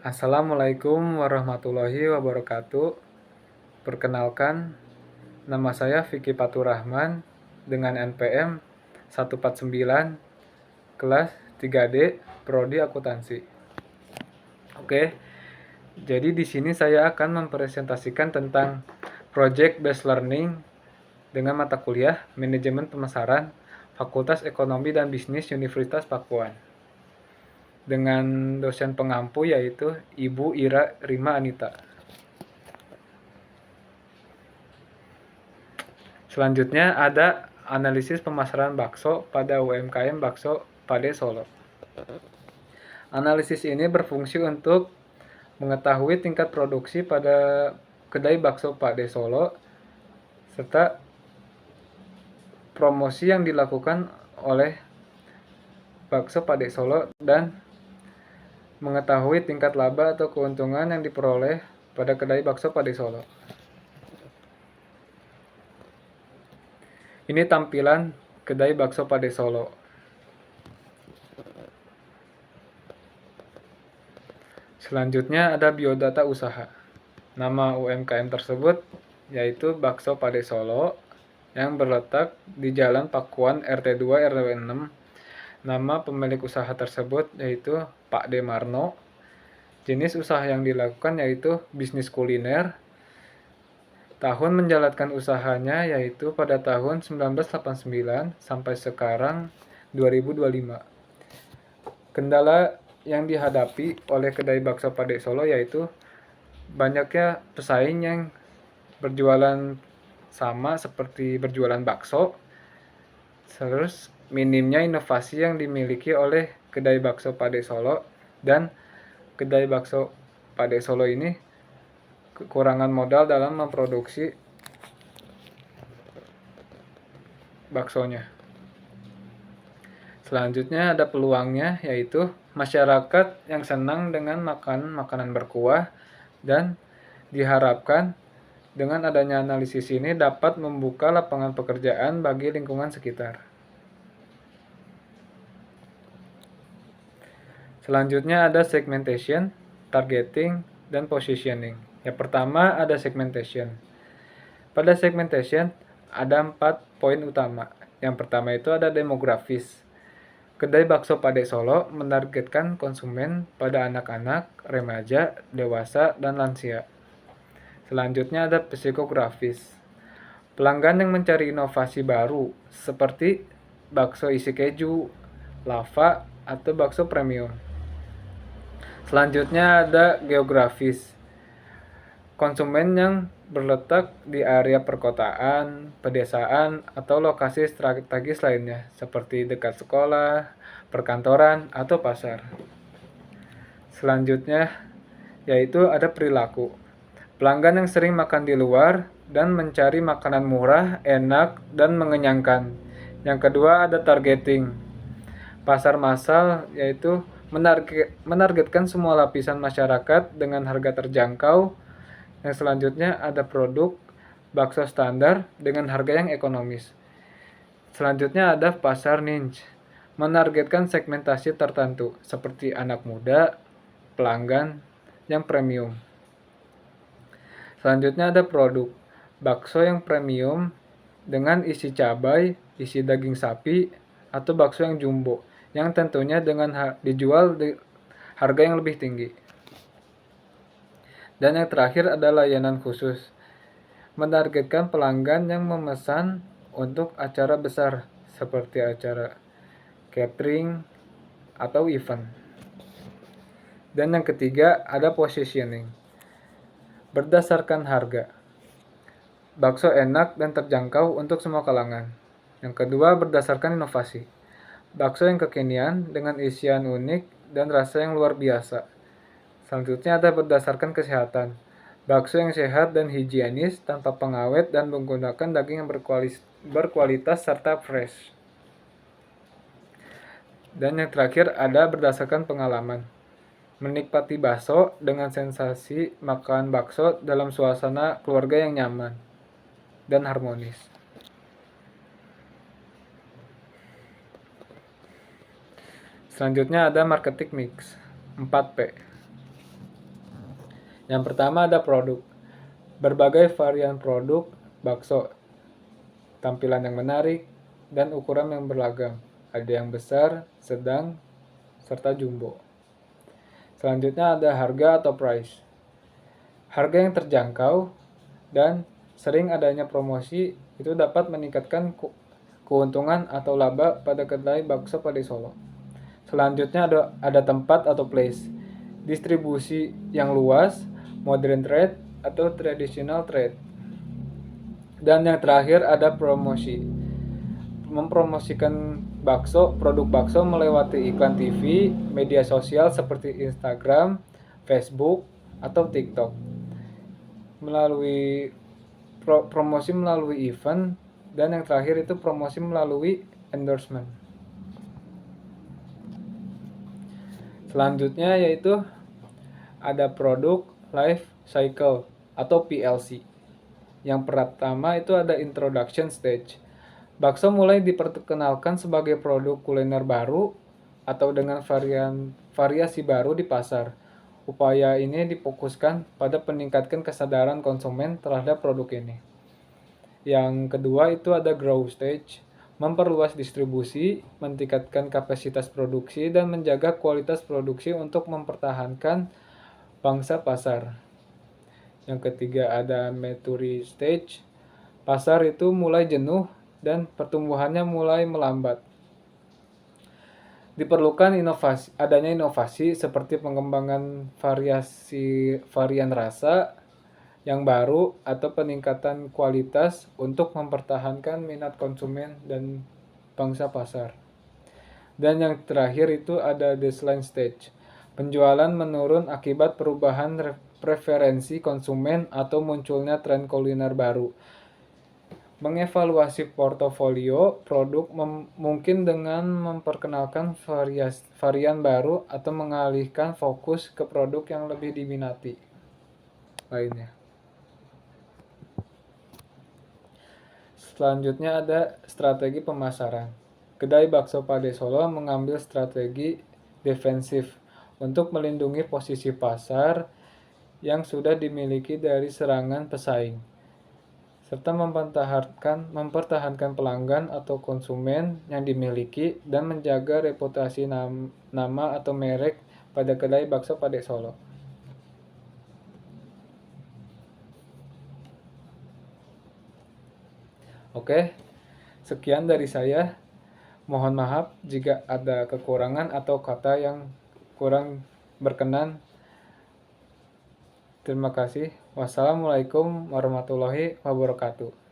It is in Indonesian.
Assalamualaikum warahmatullahi wabarakatuh. Perkenalkan, nama saya Vicky Faturrahman dengan NPM 149 kelas 3D Prodi Akuntansi. Oke. Jadi di sini saya akan mempresentasikan tentang Project Based Learning dengan mata kuliah Manajemen Pemasaran Fakultas Ekonomi dan Bisnis Universitas Pakuan. Dengan dosen pengampu yaitu Ibu Ira Rima Anita. Selanjutnya ada analisis pemasaran bakso pada UMKM Bakso Pade Solo. Analisis ini berfungsi untuk mengetahui tingkat produksi pada kedai bakso Pade Solo serta promosi yang dilakukan oleh bakso Pade Solo dan mengetahui tingkat laba atau keuntungan yang diperoleh pada kedai bakso Pade Solo. Ini tampilan kedai bakso Pade Solo. Selanjutnya ada biodata usaha. Nama UMKM tersebut yaitu Bakso Pade Solo yang berletak di Jalan Pakuan RT 2 RW 6. Nama pemilik usaha tersebut yaitu Pak Demarno. Jenis usaha yang dilakukan yaitu bisnis kuliner. Tahun menjalankan usahanya yaitu pada tahun 1989 sampai sekarang 2025. Kendala yang dihadapi oleh kedai bakso Pade Solo yaitu banyaknya pesaing yang berjualan sama seperti berjualan bakso, terus minimnya inovasi yang dimiliki oleh kedai bakso Pade Solo, dan kedai bakso Pade Solo ini kekurangan modal dalam memproduksi baksonya. Selanjutnya ada peluangnya yaitu masyarakat yang senang dengan makan makanan berkuah dan diharapkan dengan adanya analisis ini dapat membuka lapangan pekerjaan bagi lingkungan sekitar. Selanjutnya ada segmentation, targeting, dan positioning. Yang pertama ada segmentation. Pada segmentation ada 4 poin utama. Yang pertama itu ada demografis. Kedai bakso Pade Solo menargetkan konsumen pada anak-anak, remaja, dewasa, dan lansia. Selanjutnya ada psikografis. Pelanggan yang mencari inovasi baru seperti bakso isi keju, lava, atau bakso premium. Selanjutnya ada geografis. Konsumen yang berletak di area perkotaan, pedesaan, atau lokasi strategis lainnya seperti dekat sekolah, perkantoran, atau pasar. Selanjutnya yaitu ada perilaku. Pelanggan yang sering makan di luar dan mencari makanan murah, enak, dan mengenyangkan. Yang kedua ada targeting. Pasar massal yaitu menargetkan semua lapisan masyarakat dengan harga terjangkau. Yang selanjutnya ada produk bakso standar dengan harga yang ekonomis. Selanjutnya ada pasar niche. Menargetkan segmentasi tertentu seperti anak muda, pelanggan yang premium. Selanjutnya ada produk bakso yang premium dengan isi cabai, isi daging sapi, atau bakso yang jumbo yang tentunya dengan dijual di harga yang lebih tinggi. Dan yang terakhir adalah layanan khusus. Menargetkan pelanggan yang memesan untuk acara besar seperti acara catering atau event. Dan yang ketiga ada positioning. Berdasarkan harga. Bakso enak dan terjangkau untuk semua kalangan. Yang kedua berdasarkan inovasi. Bakso yang kekinian dengan isian unik dan rasa yang luar biasa. Selanjutnya ada berdasarkan kesehatan. Bakso yang sehat dan higienis tanpa pengawet dan menggunakan daging yang berkualitas serta fresh. Dan yang terakhir ada berdasarkan pengalaman. Menikmati bakso dengan sensasi makan bakso dalam suasana keluarga yang nyaman dan harmonis. Selanjutnya ada marketing mix 4P. Yang pertama ada produk. Berbagai varian produk bakso, tampilan yang menarik, dan ukuran yang beragam. Ada yang besar, sedang, serta jumbo. Selanjutnya ada harga atau price. Harga yang terjangkau dan sering adanya promosi itu dapat meningkatkan keuntungan atau laba pada kedai bakso pada Solo. Selanjutnya ada tempat atau place. Distribusi yang luas, modern trade, atau traditional trade. Dan yang terakhir ada promosi. Mempromosikan bakso, produk bakso melewati iklan TV, media sosial seperti Instagram, Facebook, atau TikTok. Melalui promosi melalui event, dan yang terakhir itu promosi melalui endorsement. Selanjutnya yaitu ada produk life cycle atau PLC. Yang pertama itu ada introduction stage. Bakso mulai diperkenalkan sebagai produk kuliner baru atau dengan variasi baru di pasar. Upaya ini difokuskan pada meningkatkan kesadaran konsumen terhadap produk ini. Yang kedua itu ada growth stage, memperluas distribusi, meningkatkan kapasitas produksi, dan menjaga kualitas produksi untuk mempertahankan pangsa pasar. Yang ketiga ada maturity stage, pasar itu mulai jenuh dan pertumbuhannya mulai melambat. Diperlukan adanya inovasi seperti pengembangan varian rasa yang baru atau peningkatan kualitas untuk mempertahankan minat konsumen dan pangsa pasar. Dan yang terakhir itu ada decline stage. Penjualan menurun akibat perubahan preferensi konsumen atau munculnya tren kuliner baru. Mengevaluasi portofolio produk mungkin dengan memperkenalkan varian baru atau mengalihkan fokus ke produk yang lebih diminati lainnya. Selanjutnya ada strategi pemasaran. Kedai bakso Pade Solo mengambil strategi defensif untuk melindungi posisi pasar yang sudah dimiliki dari serangan pesaing, serta mempertahankan pelanggan atau konsumen yang dimiliki dan menjaga reputasi nama atau merek pada kedai bakso Pade Solo. Oke, sekian dari saya. Mohon maaf jika ada kekurangan atau kata yang kurang berkenan. Terima kasih. Wassalamualaikum warahmatullahi wabarakatuh.